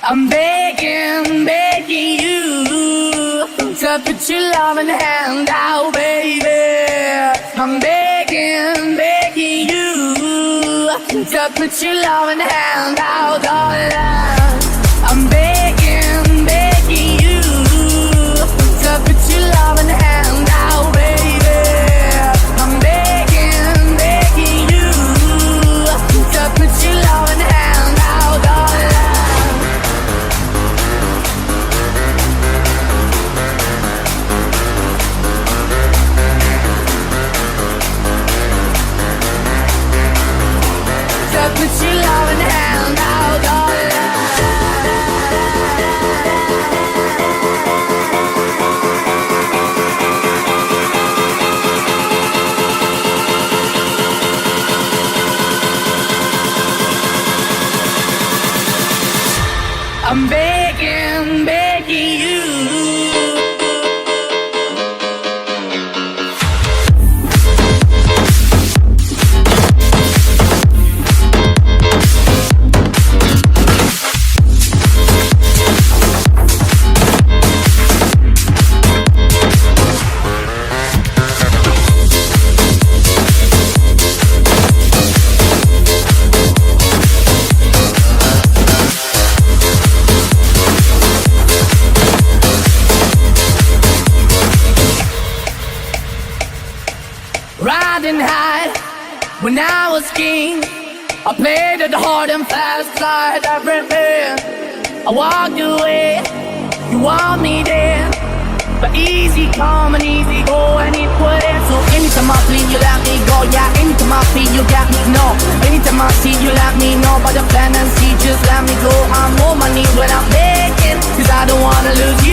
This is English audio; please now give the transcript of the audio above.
I'm begging, begging you to put your loving hand out, baby. I'm begging, begging you to put your loving hand out, darling. I'm begging, begging you to put your loving hand out, baby. I'm begging, begging you to put your loving hand out, darling. Put your loving hand out, darling. I'm begging, begging you. Riding high when I was king, I played it hard and fast, like everything. I walked away, you want me there, but easy come and easy go, and it wouldn't. So anytime I feel you let me go, yeah. Anytime I feel you got me, no. Anytime I see you let me know, but the plan and see, just let me go. I'm on my knees when I'm begging, 'cause I don't wanna lose you.